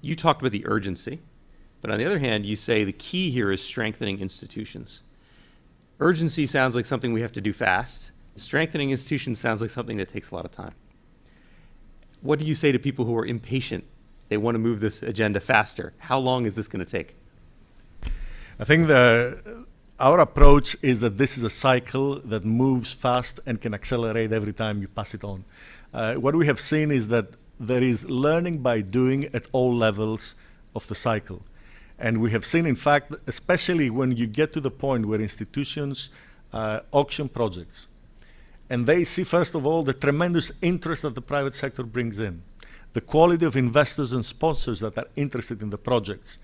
you talked about the urgency, but on the other hand, you say the key here is strengthening institutions. Urgency sounds like something we have to do fast. Strengthening institutions sounds like something that takes a lot of time. What do you say to people who are impatient? They want to move this agenda faster. How long is this going to take? I think our approach is that this is a cycle that moves fast and can accelerate every time you pass it on. What we have seen is that there is learning by doing at all levels of the cycle. And we have seen, in fact, especially when you get to the point where institutions auction projects, and they see, first of all, the tremendous interest that the private sector brings in, the quality of investors and sponsors that are interested in the projects.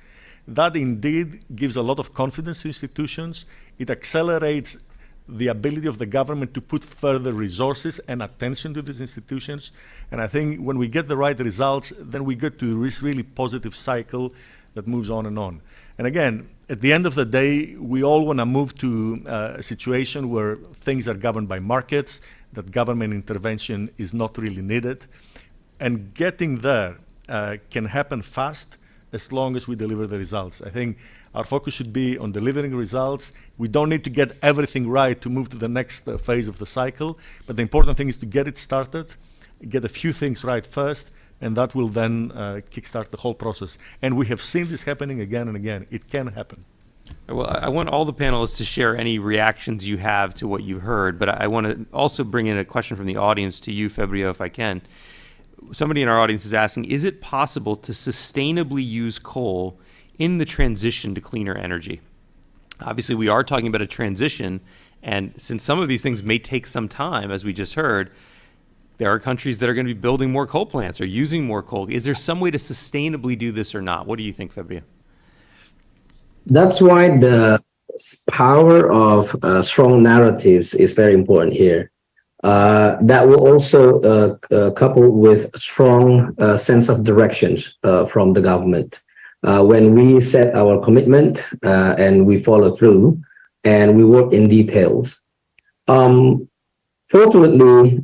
That indeed gives a lot of confidence to institutions. It accelerates the ability of the government to put further resources and attention to these institutions. And I think when we get the right results, then we get to this really positive cycle that moves on and on. And again, at the end of the day, we all want to move to a situation where things are governed by markets, that government intervention is not really needed. And getting there can happen fast as long as we deliver the results. I think our focus should be on delivering results. We don't need to get everything right to move to the next phase of the cycle, but the important thing is to get it started, get a few things right first, and that will then kickstart the whole process. And we have seen this happening again and again. It can happen. Well, I want all the panelists to share any reactions you have to what you heard, but I want to also bring in a question from the audience to you, Fabio, if I can. Somebody in our audience is asking, is it possible to sustainably use coal in the transition to cleaner energy? Obviously, we are talking about a transition, and since some of these things may take some time, as we just heard, there are countries that are going to be building more coal plants or using more coal. Is there some way to sustainably do this or not? What do you think, Fabio? That's why the power of strong narratives is very important here. That will also couple with a strong sense of directions from the government. When we set our commitment and we follow through and we work in details. Fortunately,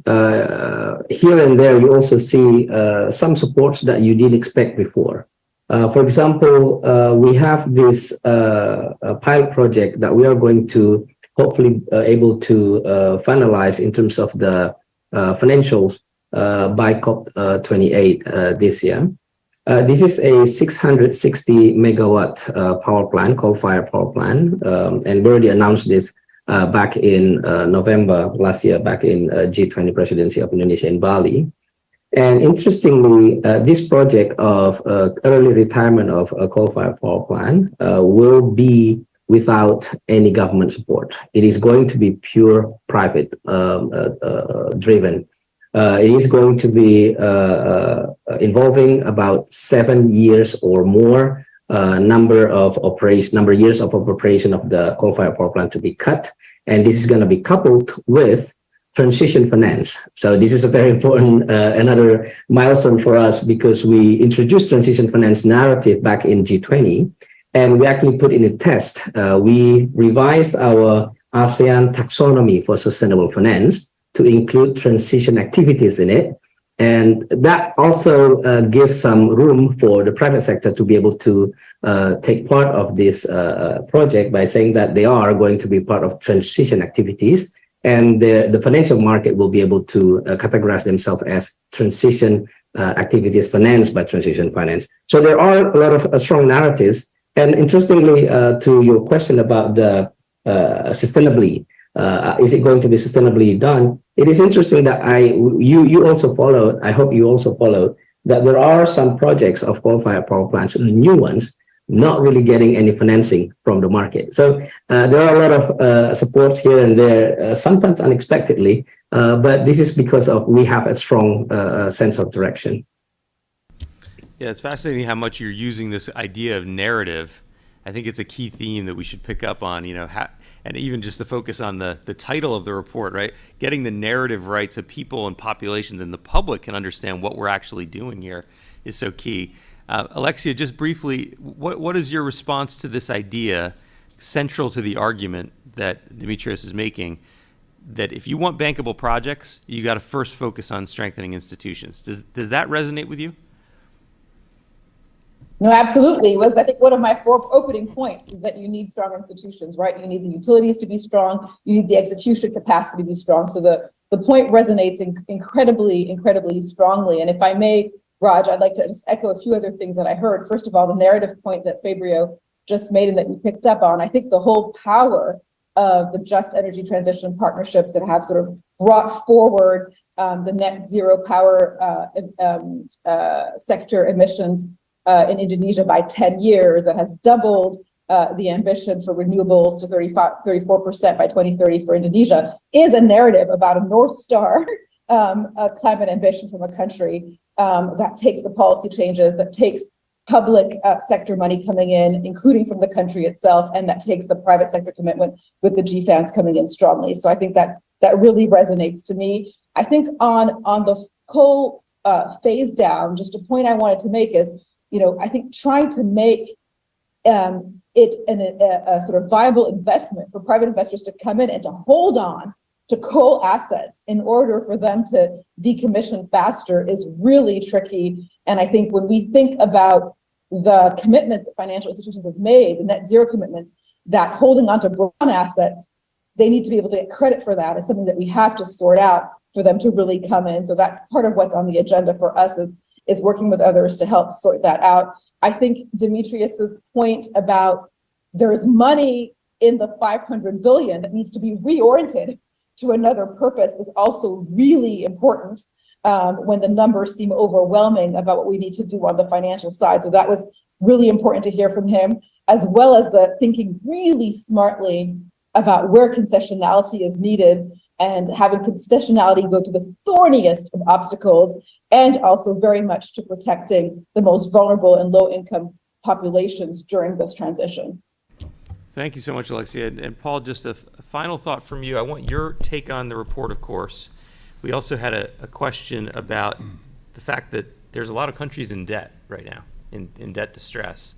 here and there, you also see some supports that you didn't expect before. For example, we have this pilot project that we are going to hopefully able to finalize in terms of the financials by COP28 this year. This is a 660 megawatt power plant, coal-fired power plant, and we already announced this back in November last year, back in G20 presidency of Indonesia in Bali. And interestingly, this project of early retirement of a coal-fired power plant will be without any government support. It is going to be pure private driven. It is going to be involving about 7 years or more number years of operation of the coal-fired power plant to be cut, and this is going to be coupled with transition finance. So this is a very important another milestone for us, because we introduced transition finance narrative back in G20, and we actually put in a test. We revised our ASEAN taxonomy for sustainable finance to include transition activities in it. And that also gives some room for the private sector to be able to take part of this project by saying that they are going to be part of transition activities. And the financial market will be able to categorize themselves as transition activities financed by transition finance. So there are a lot of strong narratives. And interestingly, to your question about the sustainably, is it going to be sustainably done? it is interesting that you also followed, I hope you also followed, that there are some projects of coal-fired power plants, new ones, not really getting any financing from the market. So there are a lot of supports here and there, sometimes unexpectedly, but this is because of we have a strong sense of direction. Yeah, it's fascinating how much you're using this idea of narrative. I think it's a key theme that we should pick up on, and even just the focus on the title of the report, right? Getting the narrative right so people and populations and the public can understand what we're actually doing here is so key. Alexia, just briefly, what is your response to this idea, central to the argument that Demetrios is making, that if you want bankable projects, you got to first focus on strengthening institutions? Does that resonate with you? No, absolutely. It was, I think, one of my 4 opening points is that you need strong institutions, right? You need the utilities to be strong. You need the execution capacity to be strong. So the point resonates incredibly strongly. And if I may, Raj, I'd like to just echo a few other things that I heard. First of all, the narrative point that Fabio just made and that you picked up on, I think the whole power of the just energy transition partnerships that have sort of brought forward the net zero power sector emissions in Indonesia by 10 years, that has doubled the ambition for renewables to 34% by 2030 for Indonesia, is a narrative about a North Star climate ambition from a country that takes the policy changes, that takes public sector money coming in, including from the country itself, and that takes the private sector commitment with the GFANs coming in strongly. So I think that really resonates to me. I think on the coal phase down, just a point I wanted to make is, I think trying to make it a sort of viable investment for private investors to come in and to hold on to coal assets in order for them to decommission faster is really tricky. And I think when we think about the commitments that financial institutions have made, the net zero commitments, that holding on to brown assets, they need to be able to get credit for that is something that we have to sort out for them to really come in. So that's part of what's on the agenda for us is working with others to help sort that out. I think Demetrios's point about there's money in the 500 billion that needs to be reoriented to another purpose is also really important when the numbers seem overwhelming about what we need to do on the financial side. So that was really important to hear from him, as well as the thinking really smartly about where concessionality is needed and having concessionality go to the thorniest of obstacles, and also very much to protecting the most vulnerable and low-income populations during this transition. Thank you so much, Alexia. And Paul, just a final thought from you. I want your take on the report, of course. We also had a question about the fact that there's a lot of countries in debt right now, in debt distress.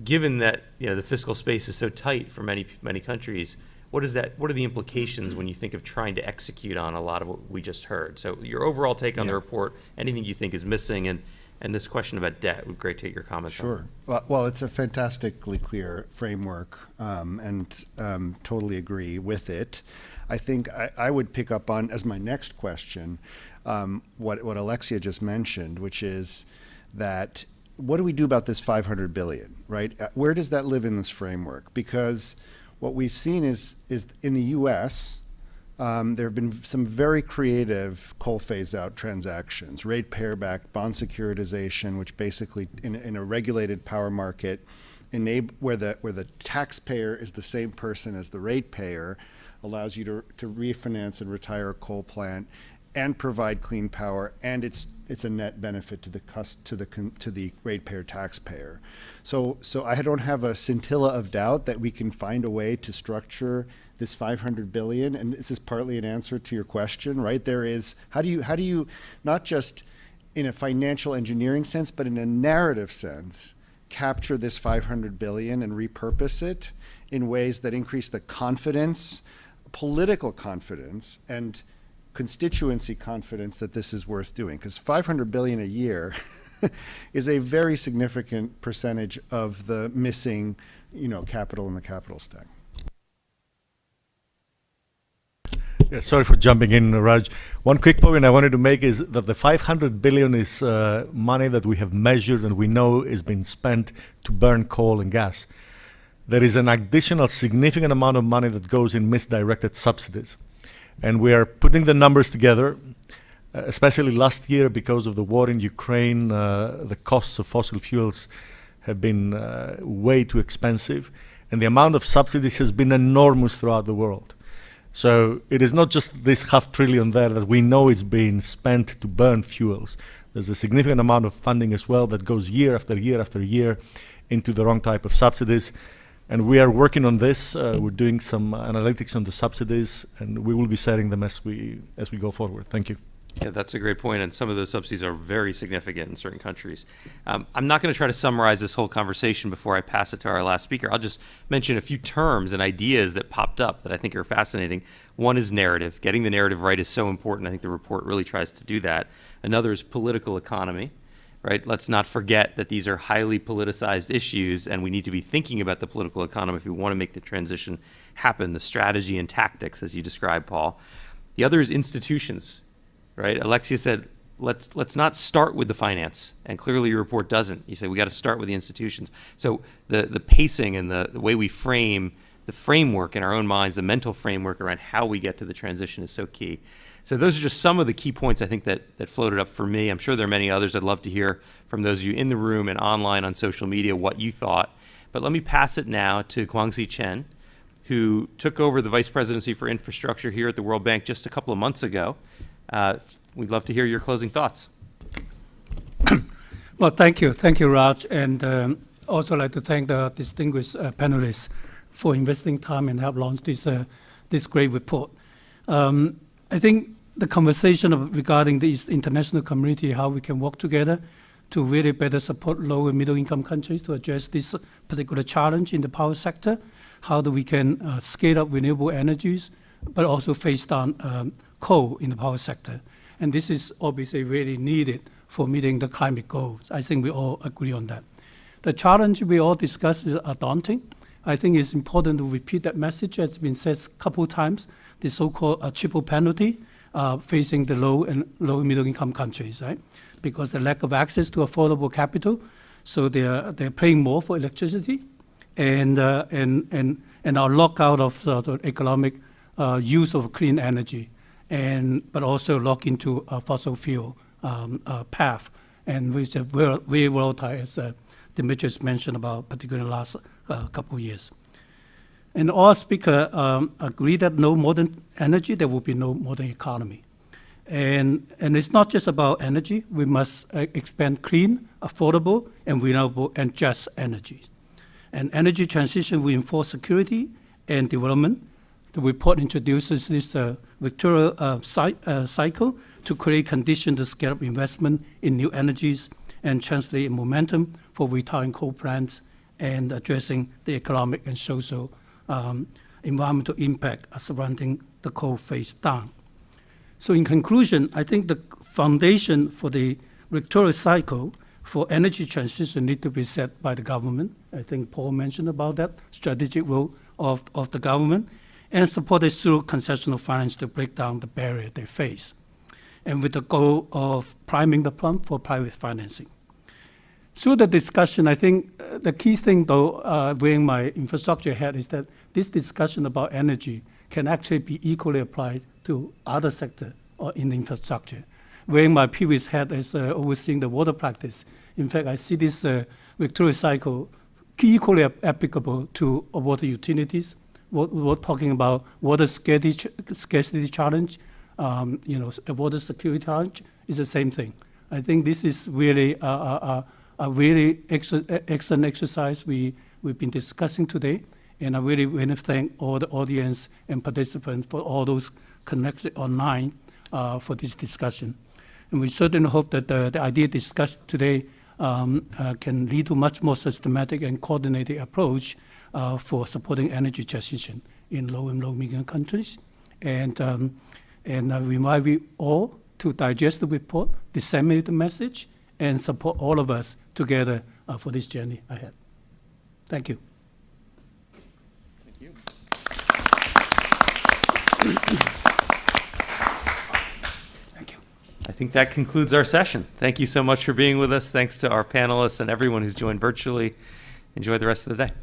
Given that the fiscal space is so tight for many countries, what are the implications when you think of trying to execute on a lot of what we just heard? So your overall take on the report, anything you think is missing, and this question about debt, would be great to get your comments on. Sure. Well, it's a fantastically clear framework, and totally agree with it. I think I would pick up on, as my next question, what Alexia just mentioned, which is that what do we do about this 500 billion, right? Where does that live in this framework? Because what we've seen is in the U.S., there have been some very creative coal phase-out transactions, ratepayer-backed bond securitization, which basically, in a regulated power market, where the taxpayer is the same person as the ratepayer, allows you to refinance and retire a coal plant and provide clean power, and it's a net benefit to the ratepayer taxpayer. So I don't have a scintilla of doubt that we can find a way to structure this 500 billion, and this is partly an answer to your question, right? There is how do you not just in a financial engineering sense, but in a narrative sense, capture this 500 billion and repurpose it in ways that increase the confidence, political confidence, and constituency confidence that this is worth doing, because 500 billion a year is a very significant percentage of the missing, capital in the capital stack. Yeah, sorry for jumping in, Raj. One quick point I wanted to make is that the 500 billion is money that we have measured and we know is being spent to burn coal and gas. There is an additional significant amount of money that goes in misdirected subsidies. And we are putting the numbers together, especially last year because of the war in Ukraine. The costs of fossil fuels have been way too expensive, and the amount of subsidies has been enormous throughout the world. So it is not just this $500 billion there that we know is being spent to burn fuels. There's a significant amount of funding as well that goes year after year after year into the wrong type of subsidies. And we are working on this. We're doing some analytics on the subsidies, and we will be setting them as we go forward. Thank you. Yeah, that's a great point, and some of those subsidies are very significant in certain countries. I'm not going to try to summarize this whole conversation before I pass it to our last speaker. I'll just mention a few terms and ideas that popped up that I think are fascinating. One is narrative. Getting the narrative right is so important. I think the report really tries to do that. Another is political economy, right? Let's not forget that these are highly politicized issues, and we need to be thinking about the political economy if we want to make the transition happen, the strategy and tactics, as you described, Paul. The other is institutions. Right, Alexia said, let's not start with the finance, and clearly your report doesn't. You say we got to start with the institutions. So the pacing and the way we frame the framework in our own minds, the mental framework around how we get to the transition is so key. So those are just some of the key points I think that floated up for me. I'm sure there are many others. I'd love to hear from those of you in the room and online on social media what you thought. But let me pass it now to Guangxi Chen, who took over the Vice Presidency for Infrastructure here at the World Bank just a couple of months ago. We'd love to hear your closing thoughts. Well, thank you, Raj, and also like to thank the distinguished panelists for investing time and help launch this great report. I think the conversation regarding this international community, how we can work together to really better support low and middle income countries to address this particular challenge in the power sector, how do we can scale up renewable energies, but also phase down coal in the power sector. And this is obviously really needed for meeting the climate goals. I think we all agree on that. The challenge we all discussed is daunting. I think it's important to repeat that message. It's been said a couple of times, the so-called triple penalty facing the low and middle income countries, right? Because the lack of access to affordable capital, so they're paying more for electricity, and are locked out of the economic use of clean energy, but also locked into a fossil fuel path, and which are very volatile, as Demetrius mentioned about, particularly in the last couple of years. And all speakers agree that no modern energy, there will be no modern economy. And it's not just about energy. We must expand clean, affordable, and renewable and just energy. And energy transition will enforce security and development. The report introduces this vectorial cycle to create conditions to scale up investment in new energies and translate momentum for retiring coal plants and addressing the economic and social environmental impact surrounding the coal phase down. So in conclusion, I think the foundation for the vectorial cycle for energy transition need to be set by the government. I think Paul mentioned about that strategic role of the government, and supported through concessional finance to break down the barrier they face, and with the goal of priming the pump for private financing. Through the discussion, I think the key thing, though, wearing my infrastructure hat, is that this discussion about energy can actually be equally applied to other sectors or in the infrastructure. Wearing my previous hat as overseeing the water practice, in fact, I see this vectorial cycle equally applicable to water utilities. We're talking about water scarcity challenge, a water security challenge is the same thing. I think this is really a really excellent exercise we've been discussing today, and I really want to thank all the audience and participants for all those connected online for this discussion. And we certainly hope that the idea discussed today can lead to much more systematic and coordinated approach for supporting energy transition in low and low-income countries. And I remind you all to digest the report, disseminate the message, and support all of us together for this journey ahead. Thank you. Thank you. Thank you. I think that concludes our session. Thank you so much for being with us. Thanks to our panelists and everyone who's joined virtually. Enjoy the rest of the day.